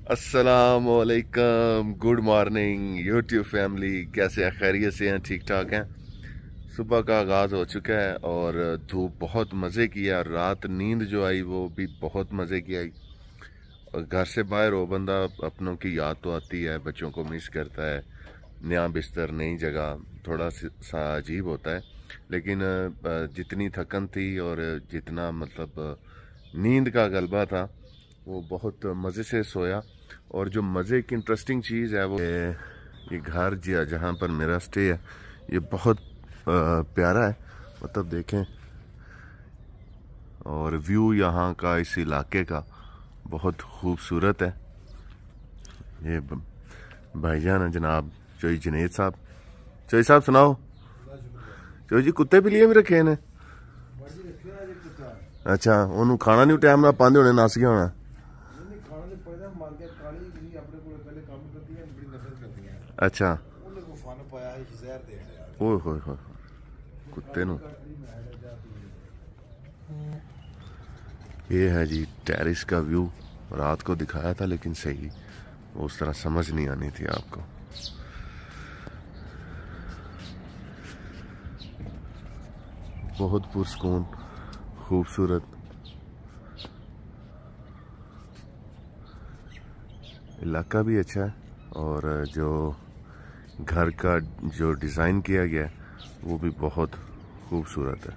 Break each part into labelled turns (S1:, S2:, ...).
S1: अस्सलामुअलैकुम, good morning YouTube family. कैसे हैं? खैरियत से हैं? ठीक ठाक हैं? सुबह का आगाज़ हो चुका है और धूप बहुत मज़े की है। रात नींद जो आई वो भी बहुत मज़े की आई। और घर से बाहर हो बंदा, अपनों की याद तो आती है, बच्चों को मिस करता है। नया बिस्तर, नई जगह, थोड़ा सा अजीब होता है। लेकिन जितनी थकन थी और जितना मतलब नींद का गलबा था वो बहुत मज़े से सोया। और जो मज़े की इंटरेस्टिंग चीज़ है वो ये घर जहाँ पर मेरा स्टे है ये बहुत प्यारा है, मतलब देखें। और व्यू यहाँ का इस इलाके का बहुत खूबसूरत है। ये भाईजान है जनाब चोई जुनेद साहब। चोई साहब सुनाओ। चोई जी कुत्ते भी लिए भी रखे ने? अच्छा, उन्होंने खाना नहीं टाइम ना पाते होने, नस गया होना। अच्छा, ओए होए होए कुत्ते नु। ये है जी टेरिस का व्यू। रात को दिखाया था लेकिन सही उस तरह समझ नहीं आनी थी आपको। बहुत पुरस्कून, खूबसूरत इलाका भी अच्छा है। और जो घर का जो डिज़ाइन किया गया है वो भी बहुत खूबसूरत है।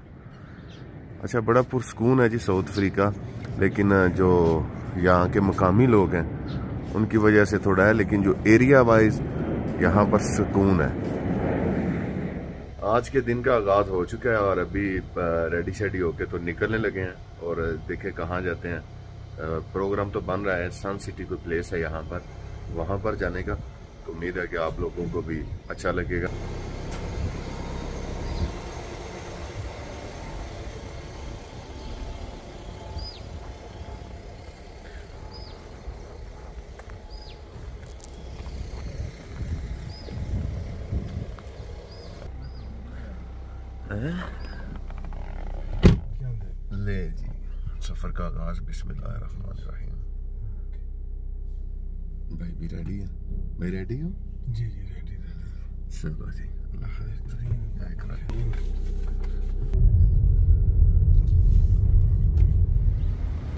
S1: अच्छा, बड़ा पुरस्कून है जी साउथ अफ्रीका। लेकिन जो यहाँ के मकामी लोग हैं उनकी वजह से थोड़ा है, लेकिन जो एरिया वाइज यहाँ पर सुकून है। आज के दिन का आगाज़ हो चुका है और अभी रेडी शेडी होके तो निकलने लगे हैं। और देखे कहाँ जाते हैं। प्रोग्राम तो बन रहा है, सन सिटी कोई प्लेस है यहाँ पर, वहाँ पर जाने का। तो उम्मीद है कि आप लोगों को भी अच्छा लगेगा। ले जी, सफर का आगाज बिस्मिल्लाहिर्रहमानिर्रहीम। भाई भी रेडी है? भाई रेडी हो?
S2: जी जी रेडी रेडी।
S1: चलो जी,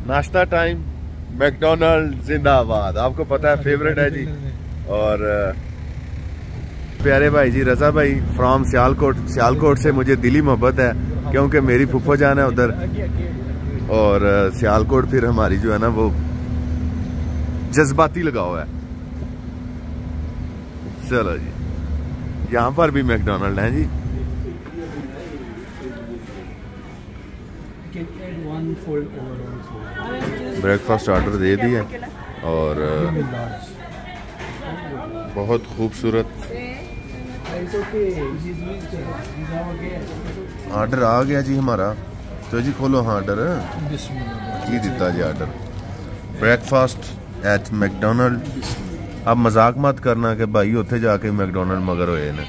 S1: नाश्ता टाइम। मैकडोनल्ड जिंदाबाद, आपको पता है फेवरेट है जी। और प्यारे भाई जी रजा भाई फ्रॉम सियालकोट। सियालकोट से मुझे दिली मोहब्बत है क्योंकि मेरी फुफो जान है उधर। और सियालकोट फिर हमारी जो है ना वो जज्बाती लगाव है। चलो जी, यहाँ पर भी मैकडोनल्ड है जी। ब्रेकफास्ट ऑर्डर दे दिया और बहुत खूबसूरत ऑर्डर आ गया जी हमारा। तो जी खोलो हाँ ऑर्डर की दिता जी ऑर्डर। Breakfast at McDonald. अब मजाक मत करना कि भाई उत्थे जाके मैकडोनल्ड मगर होए ने,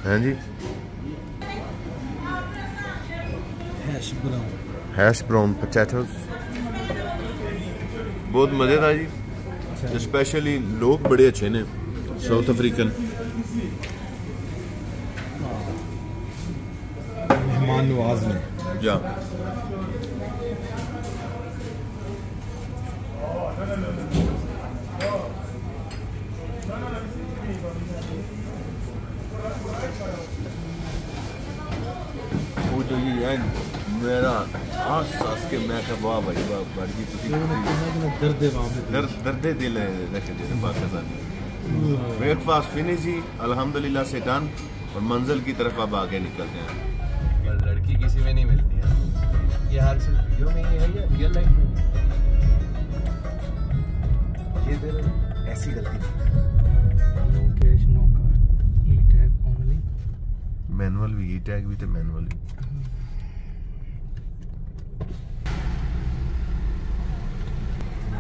S1: हैं जी। हैश ब्राउन पोटैटोज बहुत मजेदार जी। स्पेशली लोग बड़े अच्छे ने साउथ अफ्रीकन।
S2: मेहमान नवाज ने
S1: जा वो जो ये है मेरा आस आस के मैं कहा वाह भाई वाह बड़ी दर्दे दिल रख दे पाकिस्तान। ब्रेकफास्ट फिनिश जी अल्हम्दुलिल्लाह से डन। और मंजिल की तरफ अब आगे निकलते हैं।
S3: पर लड़की किसी में नहीं मिलती है। ये हाल सिर्फ वीडियो में ही है या रियल लाइफ में? ये दिल ऐसी गलती नो कैश नो कार्ड ई टैग ओनली।
S1: मैनुअल भी, ई टैग भी तो मैनुअल भी।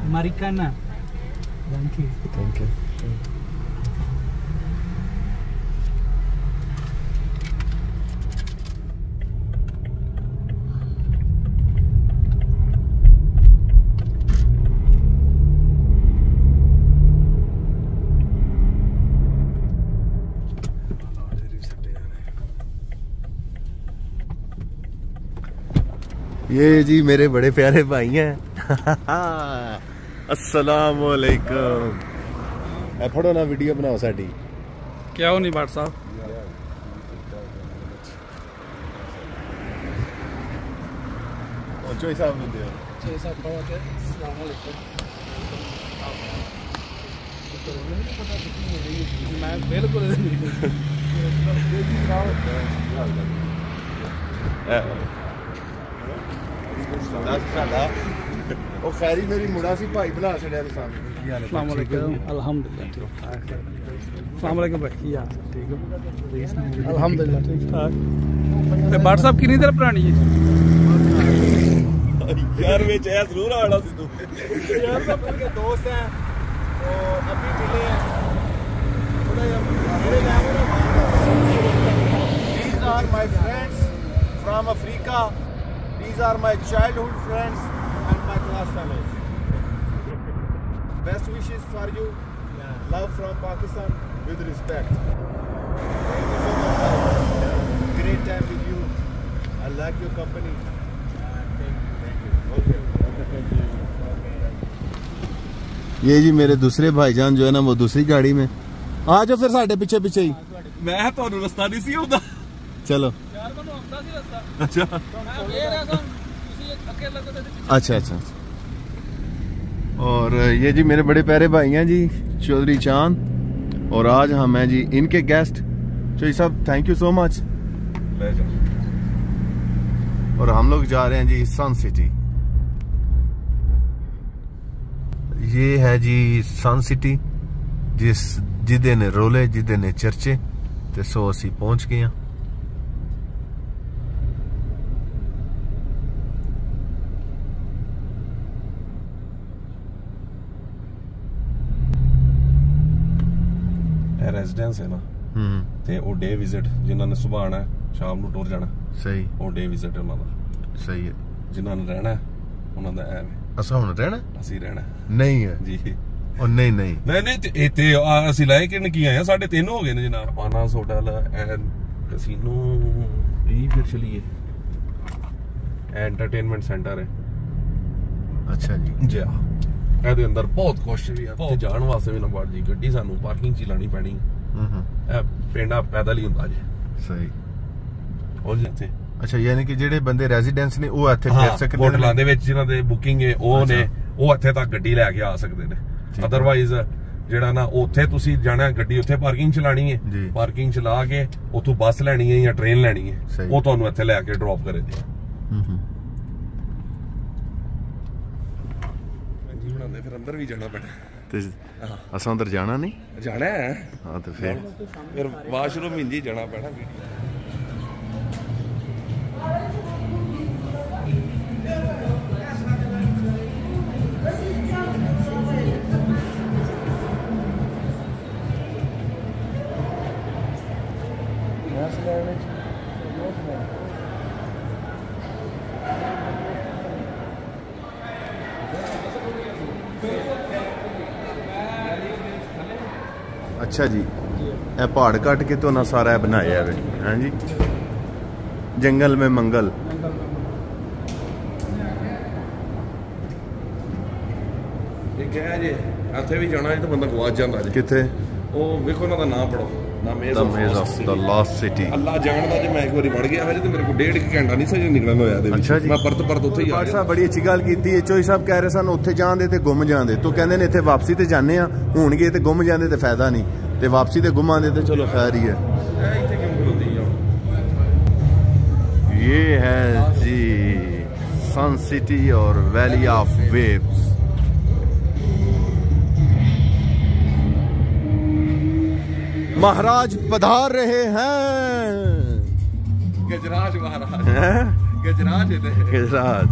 S2: अमेरिकाना। Thank you.
S1: ये जी मेरे बड़े प्यारे भाई हैं। अस्सलाम वालेकुम। फड़ो ना वीडियो बनाओ साडी।
S3: क्या हो नहीं बाट साहब?
S1: चोई साहब ने दियो।
S3: चोई साहब पहुंचे। अस्सलाम वालेकुम। मैं बिल्कुल
S1: ਉਹ ਖੈਰੀ ਮੇਰੀ ਮੁੰਡਾ ਸੀ ਭਾਈ ਬਣਾ ਛੜਿਆ ਤੇ ਸਾਹਮਣੇ।
S3: अस्सलाम वालेकुम। अल्हम्दुलिल्लाह ठीक ठाक। अस्सलाम वालेकुम भाई। क्या ठीक हो? अल्हम्दुलिल्लाह ठीक ठाक। ते बाट साहब कितनी देर पुरानी है?
S1: यार में आया जरूर आना सी तू।
S2: यार सब उनके दोस्त हैं तो अभी मिले हैं थोड़ा मेरे नाम है। These are my friends from Africa. These are my childhood friends and my class fellows. Best wishes for you. Love from Pakistan with respect. Thank you so much. Great time with you. I like your company. Thank you. Okay.
S1: ये जी मेरे दूसरे भाईजान जो है ना वो दूसरी गाड़ी में। आ जाओ फिर साढ़े पीछे पीछे ही।
S2: मैं ਤੁਹਾਨੂੰ ਰਸਤਾ ਨਹੀਂ ਸੀ ਆਉਂਦਾ।
S1: चलो।
S3: यार ਮੈਨੂੰ ਆਉਂਦਾ ਸੀ ਰਸਤਾ।
S2: अच्छा।
S3: मैं ਵੇਖ ਰਿਹਾ ਸਾਂ ਤੁਸੀਂ ਅੱਗੇ ਲੱਗੋ ਤੇ
S1: अच्छा अच्छा। और ये जी मेरे बड़े प्यारे भाई हैं जी चौधरी चांद, और आज हम हैं जी इनके गेस्ट। चौधरी साहब थैंक यू सो मच।
S2: ले जाओ।
S1: और हम लोग जा रहे हैं जी सन सिटी। ये है जी सन सिटी जिदे ने रोले जिदे ने चर्चे ते सो असी पहुंच गए हैं।
S2: रेजिडेंस है ना ते ओ डे विजिट जिन्हां ने सुबह आना शाम ਨੂੰ ਟੁਰ ਜਾਣਾ।
S1: सही।
S2: ਉਹ ਡੇ ਵਿਜ਼ਿਟ ਉਹਨਾਂ ਦਾ
S1: सही है।
S2: ਜਿਨ੍ਹਾਂ ਨੇ ਰਹਿਣਾ ਉਹਨਾਂ ਦਾ ਐਵੇਂ
S1: असा हुन रहना
S2: ਅਸੀਂ ਰਹਿਣਾ
S1: नहीं है
S2: ਜੀ।
S1: और नहीं नहीं
S2: ਨਹੀਂ ਇੱਥੇ ਅਸੀਂ ਲਾਏ ਕਿੰਨ ਕੀ ਆਏ ਆ 3.5 ਹੋ ਗਏ ਨੇ ਜਨਾਬ। ਪਾਨਾਸ ਹੋਟਲ ਐਂਡ ਕਸੀਨੋ ਇਹ ਫਿਰ ਚਲੀਏ ਐਂਟਰਟੇਨਮੈਂਟ ਸੈਂਟਰ ਹੈ।
S1: अच्छा जी।
S2: ਜੀ ਇਹਦੇ ਅੰਦਰ ਬਹੁਤ ਕੁਛ ਵੀ ਆ। ਬਹੁਤ ਜਾਣ ਵਾਸਤੇ ਵੀ ਨੰਬਰ ਜੀ ਗੱਡੀ ਸਾਨੂੰ ਪਾਰਕਿੰਗ ਚ ਲਾਣੀ ਪੈਣੀ। ਇਹ ਪਿੰਡਾ ਪੈਦਲ ਹੀ ਹੁੰਦਾ ਜੀ।
S1: सही।
S2: ਉਹ ਜਿੱਥੇ
S1: अच्छा यानी कि ਜਿਹੜੇ ਬੰਦੇ ਰੈਜ਼ੀਡੈਂਸ ਨੇ ਉਹ ਇੱਥੇ ਫਿਰ ਸਕਦੇ ਨੇ।
S2: ਹੋਟਲਾਂ ਦੇ ਵਿੱਚ ਜਿਨ੍ਹਾਂ ਦੇ ਬੁਕਿੰਗ ਹੈ ਉਹ ਨੇ ਉਹ ਇੱਥੇ ਤੱਕ ਗੱਡੀ ਲੈ ਕੇ ਆ ਸਕਦੇ ਨੇ। ਅਦਰਵਾਈਜ਼ ਜਿਹੜਾ ਨਾ ਉੱਥੇ ਤੁਸੀਂ ਜਾਣਾ ਗੱਡੀ ਉੱਥੇ ਪਾਰਕਿੰਗ ਚ ਲਾਣੀ ਹੈ। ਪਾਰਕਿੰਗ ਚ ਲਾ ਕੇ ਉੱਥੋਂ ਬੱਸ ਲੈਣੀ ਹੈ ਜਾਂ ਟ੍ਰੇਨ ਲੈਣੀ ਹੈ ਉਹ ਤੁਹਾਨੂੰ ਇੱਥੇ ਲੈ ਕੇ ਡ੍ਰੌਪ ਕਰੇ ਦੇ। ਜੀ ਬਣਾਉਂਦੇ ਫਿਰ ਅੰਦਰ ਵੀ ਜਾਣਾ ਪੈਣਾ
S1: ਤੇ ਅਸਾਂ ਅੰਦਰ ਜਾਣਾ ਨਹੀਂ
S2: ਜਾਣਾ ਹੈ।
S1: ਹਾਂ ਤੇ ਫਿਰ
S2: ਵਾਸ਼ਰੂਮ ਹਿੰਦੀ ਜਾਣਾ ਪੈਣਾ ਵੀਡੀਓ।
S1: अच्छा जी। ਇਹ ਪਹਾੜ ਕੱਟ ਕੇ ਤੋਂ ਨਾ ਸਾਰਾ ਬਣਾਇਆ ਹੈ। ਹਾਂ ਜੀ जंगल में मंगल।
S2: एक है जी ਇੱਥੇ ਵੀ ਜਾਣਾ ਹੈ ਤਾਂ ਬੰਦਾ ਗਵਾਚ ਜਾਂਦਾ ਜੀ।
S1: ਕਿੱਥੇ?
S2: ਉਹ ਵੇਖੋ ਉਹਨਾਂ ਦਾ ਨਾਮ ਪੜੋ।
S1: The Maze of the Lost City।
S2: ਅੱਲਾ ਜਾਣਦਾ ਜੇ ਮੈਂ ਇੱਕ ਵਾਰੀ ਵੜ ਗਿਆ ਤੇ ਮੇਰੇ ਕੋਲ 1.5 ਘੰਟਾ ਨਹੀਂ ਸਹੀ ਨਿਕਲਣ ਹੋਇਆ ਦੇ ਵਿੱਚ।
S1: ਅੱਛਾ ਜੀ।
S2: ਮੈਂ ਪਰਤ ਉੱਥੇ ਹੀ ਆ ਗਿਆ।
S1: ਸਾਹਿਬ ਬੜੀ ਅੱਛੀ ਗੱਲ ਕੀਤੀ ਹੈ। ਚੋਈ ਸਾਹਿਬ ਕਹਿ ਰਹੇ ਸਨ ਉੱਥੇ ਜਾਂਦੇ ਤੇ ਗੁੰਮ ਜਾਂਦੇ, ਤੋ ਕਹਿੰਦੇ ਨੇ ਇੱਥੇ ਵਾਪਸੀ ਤੇ ਜਾਂਦੇ ਆ ਹੋਣਗੇ ਤੇ ਗੁੰਮ ਜਾਂਦੇ ਤੇ ਫਾਇਦਾ ਨਹੀਂ, ਤੇ ਵਾਪਸੀ ਤੇ ਗੁੰਮ ਆਂਦੇ ਤੇ ਚਲੋ ਖੈਰ ਹੀ ਹੈ।
S2: ਇੱਥੇ ਕਿਉਂ ਖਲੋਤੀ ਆ?
S1: ये है जी सन सिटी और वैली ऑफ वेव्स। महाराज पधार रहे हैं।
S2: गजराज महाराज। गजराज है
S1: गजराज।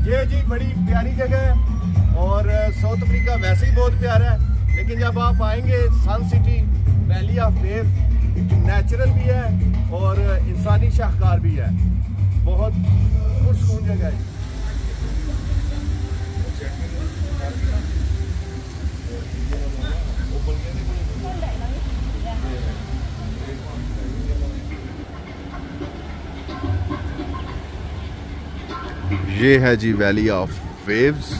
S2: ये जी बड़ी प्यारी जगह है और साउथ अफ्रीका वैसे ही बहुत प्यारा है, लेकिन जब आप आएंगे Sun City valley of waves
S1: natural भी है और इंसानी शाहकार भी है। बहुत पुरसकून जगह है। ये है जी वैली ऑफ वेव्स।